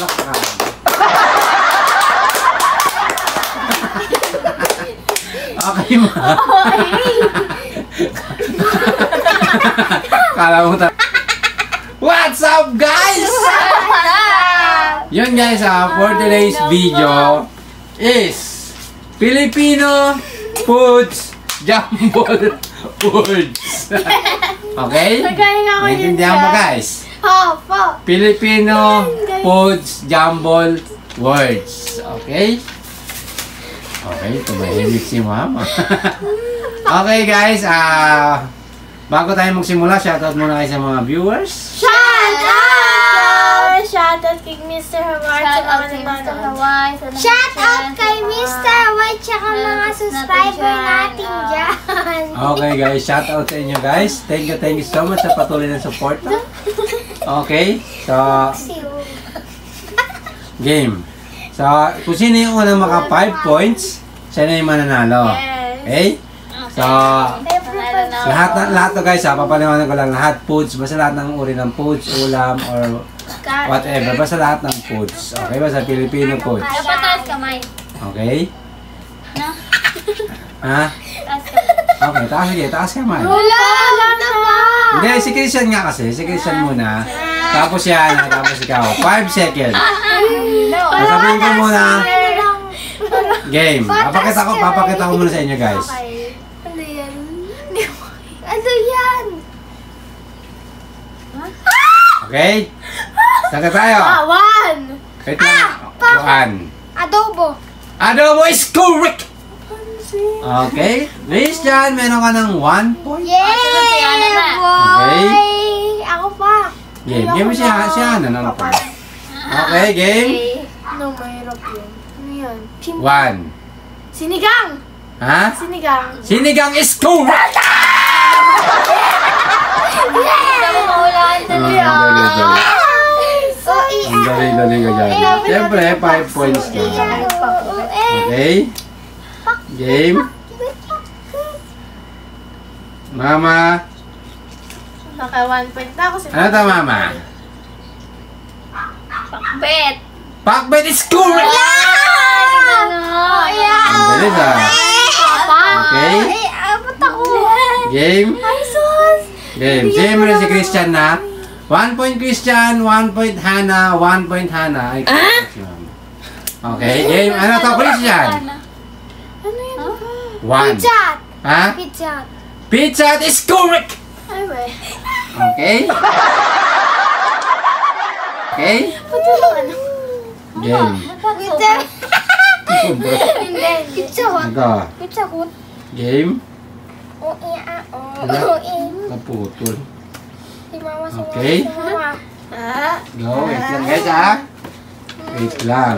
palakpakan. Okay, ma. Kala mo What's up, guys? Yun guys, for today's video is Filipino Foods Jumble Words. Okay? Naintindihan mo guys? Filipino Foods Jumble Words. Okay? Okay, tumahimik si mama. Okay guys, bago tayo magsimula, shoutout muna kayo sa mga viewers. Shoutout! Shoutout kay Mr. Hawaii at mga nanonood. Shoutout kay Mr. Hawaii at mga subscriber natin dyan. Okay guys, shoutout sa inyo guys. Thank you so much sa patuloy ng support. Okay, so game. So, kung sino yung unang maka 5 points, siya na yung mananalo. Okay? So, lahat to guys, papaliwanag ko lang lahat foods, basta lahat ng uri ng foods, ulam, or whatever, basta lahat ng foods. Okay? Basta Filipino foods. Okay? Ha? Okay, taas kamay. Wala na pa! Hindi, si Christian nga kasi. Si Christian muna. Tapos yan, tapos ikaw. 5 seconds. Sabihin ko muna. Game. Papakita ko muna sa inyo guys. Ano yan? Ano yan? Okay? Saka tayo. Wait lang. 1. Adobo is correct! Okay. Christian, meron ka ng 1 point. Yeah, boy! Ako pa. Game mo siya. Okay, game. No, mahirap yun. Ano yan? 1. Sinigang! Ha? Sinigang. Sinigang is correct! Dali ka dyan. Siyempre, 5 points na. Okay? Game. Mama. Okay, 1 point na ako. Ano to, mama? Pakbet. Pakbet is correct! Ang galit ah. Okay? Ba't ako? Game. Ay, sus! Game. Siyempre si Christian na. 1 point Christian, 1 point Hana, 1 point Hana. Ay, si mama. Okay, game. Ano to, Christian? Ano yun? 1. Pizza! Ha? Pizza! Pizza is correct! Ay, weh. Okay? Okay? Ano? Game. Pizza! Hindi. Pizza hot. Ito. Pizza hot. Game. Wala. Kaputol. Si mama, si Okay. mama. Go. Wait lang guys ha. Wait lang.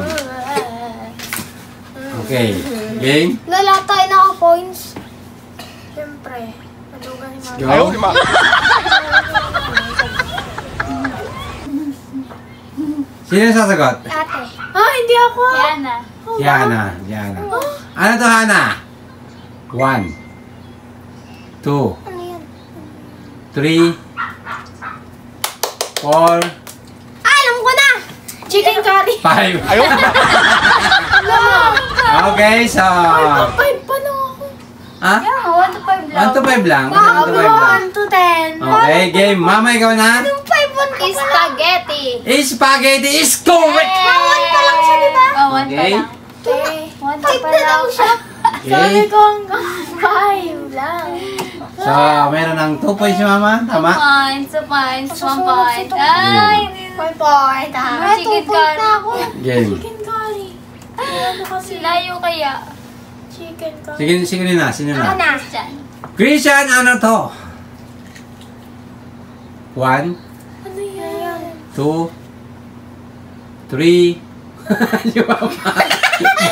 Okay. Game. Lalatay na ako points. Siyempre. Madugan ni mama. Go. Ayaw ni ma. Sino sasagot? Ate. Hindi ako. Yana. Si Hana. Ano to, Hana? 1, 2, Ano yan? 3, 4, Alam ko na! Chicken curry. 5. Ayaw ni ma. Okay, so... 5 pa lang ako. Ha? 1 to 5 lang. 1 to 5 lang. 1 to 10. Okay, game. Mama, ikaw na? Yung 5 1 ka Spaghetti. Spaghetti is correct! 1 pa lang siya, diba? Okay. 5 na daw siya. Sabi ko hanggang 5 lang. So, meron ng 2 points si Mama. Tama? 1 point. Ay, 5 point. May 2 point na ako. Game. Chicken curry. Ano kasi? layo kaya. Chicken curry. Sige na. Sino na? Ako na. Christian, ano to? 1, Ano yan? 2, 3,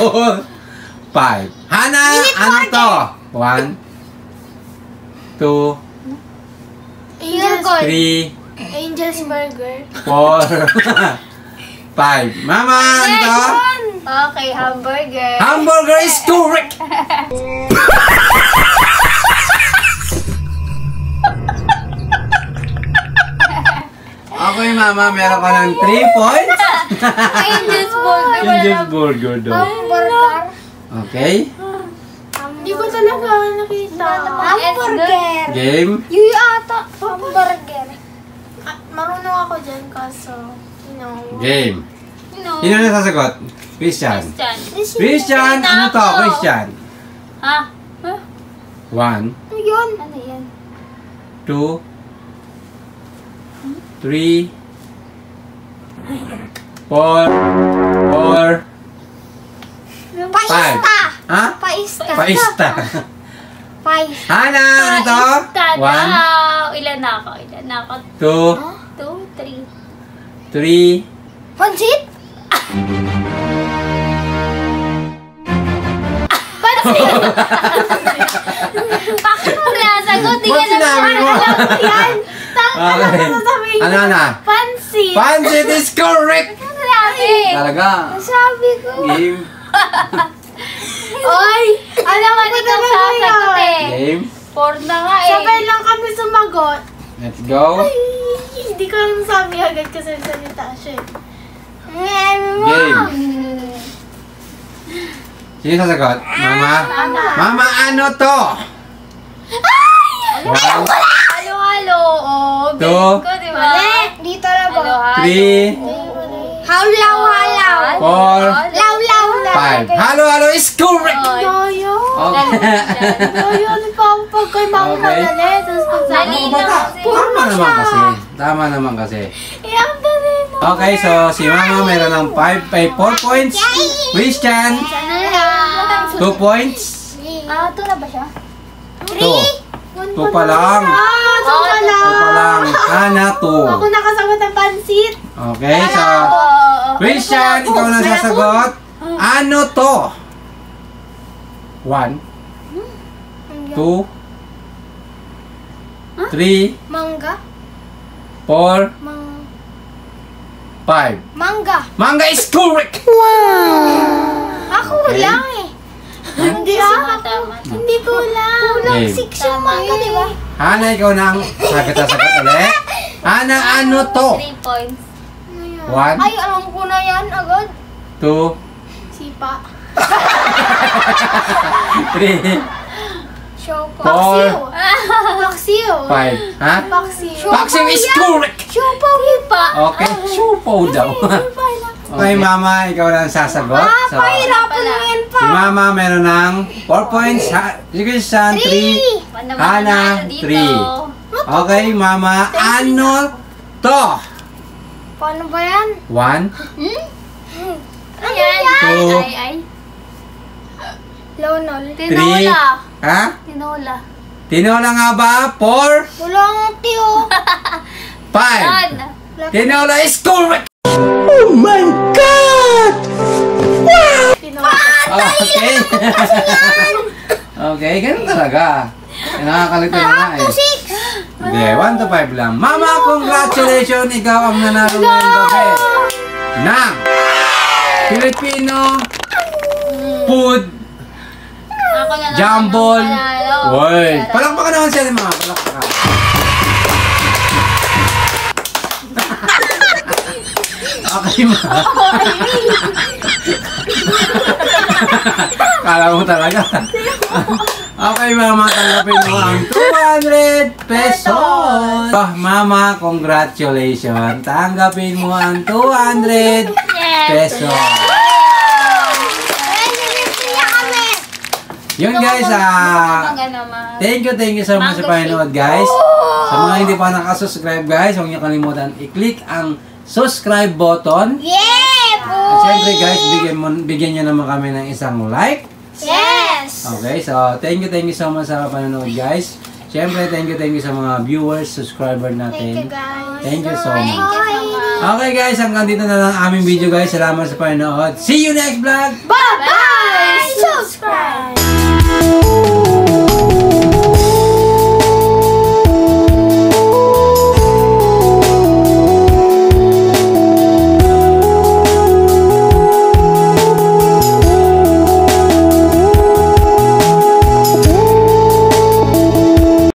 4, 5. Hana, ano to? 1, 2, Angel's 3, Angel's Burger. 4, 5. Mama, ano to? Okay, hamburger. Hamburger is correct! Okay, Mama, meron ka ng 3 points. Angel's Burger. Angel's Burger daw. Hamburger. Okay. Hindi ko talaga nakita. Hamburger. Game. Yung ata. Hamburger. Marunong ako dyan kaso, Game. No. Sino na sasagot? Christian. Christian. Christian, ano to? Christian. Ha? 1, Ano yun? Ano yan? 2, 3, 4, 5. Paista. Ha? Paista. Paista. Paista. Hana, ano to? Tadaw! Ilan na ako? 1, 2, 2, 3. 3, Pansit? Bakit mo nasagot? Di ba't ka sinabi mo? Yan. Okay. Ano na? Pansit. Pansit is correct! Sabi! Talaga. Sabi ko. Game. Oy! Alam mo Ikaw talaga sasagot yun. eh. Game. 4 na nga eh. Sabay lang kami sumagot. Let's go. Ay, hindi ko lang sabi agad kasi salita siya. Game. Sino sasagot? Mama? Mama, ano to? One, Halo-halo. Oh, Two. galing ko, di ba? Di talaga. Halo-halo. 3, Hawlaw-halaw. 4, Law-law. 5. Halo-halo is correct! Yoyo. Okay. Yoyo, ano pa ako pag kay mama Okay. malali. Tapos pag sabi Dali ko, lang. Tama naman kasi. Tama naman kasi. ang dali mo. Okay, so si Mama meron ng 4 points. Christian, Sana lang. 2 points. 2 na ba siya? 2. 2 pa lang. Ah, 2 pa 2 lang. pa lang. Hana, 2. Ako nakasagot ng pansit. Okay, so Christian, ikaw na sasagot. Ano to? 1, 2, 3, Mangga. 4, 5. Mangga. Manga is correct! Ako Okay. lang eh. Hindi Tama, ako. tama. Hindi ko lang. Kulang Okay. 6 yung mangga, di ba? Hana, ikaw na ang sagot ulit. Hana, ano to? 3 points. 1, Ay, alam ko na yan agad. 2, Sipa. 3, Siopaw. 4, Paksiw. 5. Ha? Paksiw. Paksiw is correct! Siopaw yun pa. Okay, supaw daw. Okay, Mama, ikaw na ang sasagot. So, Pahirapan mo yan pa. si Mama meron ng 4 points. Si Christian, 3. Hana, 3. Okay, Mama, ano to? Paano ba yan? 1, Ayan. Two. Ay. Lonol. 3. Tinola. Ha? Tinola. Tinola nga ba? 4, Wala nga tiyo. 5. Yan. Tinola is correct! Okay. Okay, ganun talaga. Nakakalito na nga eh. 6. Hindi, 1 to 5 lang. Mama, congratulations! Ikaw ang nanalo ngayong gabi ng Filipino food Ako na lang. jambol Panalo. world. Palakpakan naman siya ni Mama. Palakpakan. Okay, Ma. Kala mo talaga. Okay, Mama, tanggapin mo ang 200 pesos. Mama, congratulations. Tanggapin mo ang 200 pesos. Yun guys, thank you so much sa panonood guys. Sa mga hindi pa nakasubscribe guys, huwag niyo kalimutan i-click ang subscribe button. Yeah, At syempre guys, bigyan niyo naman kami ng isang like. Yes. Okay, so thank you so much sa panonood guys. Syempre, thank you sa mga viewers, subscriber natin. Guys. Thank you so Thank much. you so much. Okay guys, hanggang dito na lang aming video guys. Salamat sa panonood. See you next vlog! Bye-bye. Subscribe.